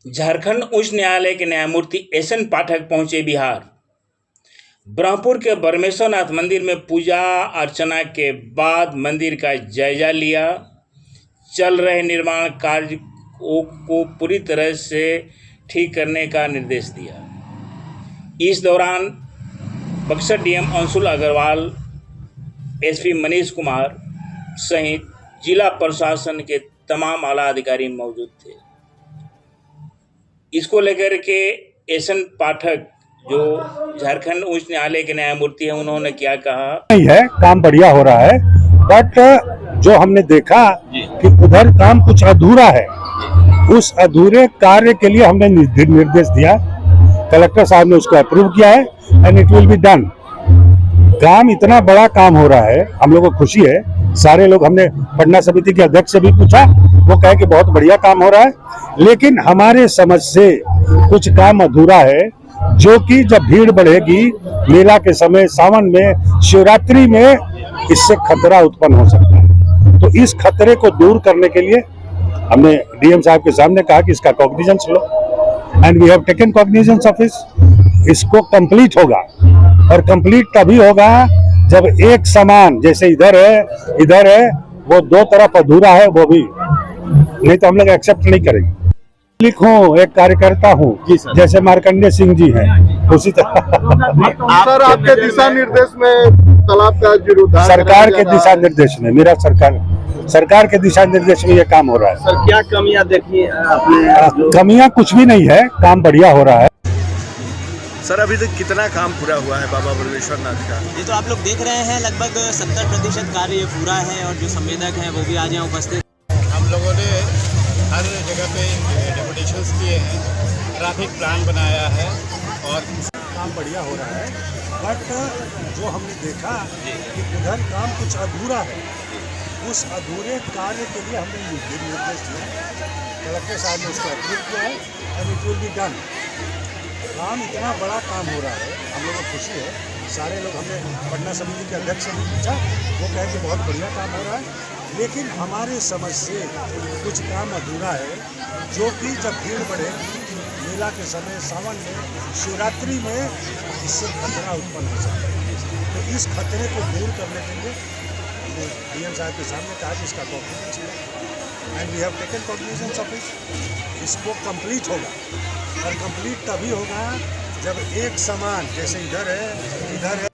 झारखंड उच्च न्यायालय के न्यायमूर्ति एस.एन. पाठक पहुंचे बिहार। ब्रह्मपुर के बरमेश्वरनाथ मंदिर में पूजा अर्चना के बाद मंदिर का जायजा लिया। चल रहे निर्माण कार्य को पूरी तरह से ठीक करने का निर्देश दिया। इस दौरान बक्सर डीएम अंशुल अग्रवाल, एसपी मनीष कुमार सहित जिला प्रशासन के तमाम आला अधिकारी मौजूद थे। इसको लेकर के एस.एन. पाठक जो झारखंड उच्च न्यायालय के न्यायमूर्ति हैं, उन्होंने क्या कहा? नहीं है, काम बढ़िया हो रहा है, बट जो हमने देखा कि उधर काम कुछ अधूरा है। उस अधूरे कार्य के लिए हमने निर्देश दिया, कलेक्टर साहब ने उसको अप्रूव किया है and it will be done. काम इतना बड़ा काम हो रहा है, हम लोगों को खुशी है। सारे लोग, हमने पटना समिति के अध्यक्ष से भी पूछा, वो कहे कि बहुत बढ़िया काम हो रहा है, लेकिन हमारे समझ से कुछ काम अधूरा है, जो कि जब भीड़ बढ़ेगी मेला के समय, सावन में, शिवरात्रि में, इससे खतरा उत्पन्न हो सकता है। तो इस खतरे को दूर करने के लिए हमने डीएम साहब के सामने कहा कि इसका कॉग्निजेंस लो, and we have taken cognizance of इसको कंप्लीट होगा, और कंप्लीट तभी होगा जब एक समान, जैसे इधर है, वो दो तरफ अधूरा है, वो भी नहीं तो हम लोग एक्सेप्ट नहीं करेंगे। लिखूं, एक कार्यकर्ता हूँ, जैसे मार्कंडेय सिंह जी हैं, उसी तरह सर आपके दिशा निर्देश में तालाब का जीर्णोद्धार सरकार के दिशा निर्देश में, मेरा सरकार के दिशा निर्देश में ये काम हो रहा है। सर क्या कमियां देखी आपने? कमियां कुछ भी नहीं है, काम बढ़िया हो रहा है। सर अभी तक कितना काम पूरा हुआ है बाबा बरमेश्वरनाथ का? ये तो आप लोग देख रहे हैं, लगभग 70% कार्य पूरा है, और जो संवेदक हैं वो भी आज यहाँ उपस्थित। हम लोगों ने हर जगह पे डेपुटेशंस किए हैं, ट्रैफिक प्लान बनाया है, और काम बढ़िया हो रहा है, बट जो हमने देखा कि उधर काम कुछ अधूरा है। उस अधूरे कार्य के लिए हमने निर्देश दिया, कलेक्टर साहब ने उसको अप्रूव किया है and it will be done. काम इतना बड़ा काम हो रहा है, हम लोगों को खुशी है। सारे लोग, हमने पटना समिति के अध्यक्ष से भी पूछा, वो कहे कि बहुत बढ़िया काम हो रहा है, लेकिन हमारे समझ से कुछ काम अधूरा है, जो कि जब भीड़ बढ़ेगी मेला के समय, सावन में, शिवरात्रि में, इससे खतरा उत्पन्न हो सकता है। तो इस खतरे को दूर करने के लिए डीएम साहब के सामने कहा कि इसका कॉग्निजेंस लो, and we have taken cognizance of इसको कंप्लीट होगा, और कंप्लीट तभी होगा जब एक समान, जैसे इधर है,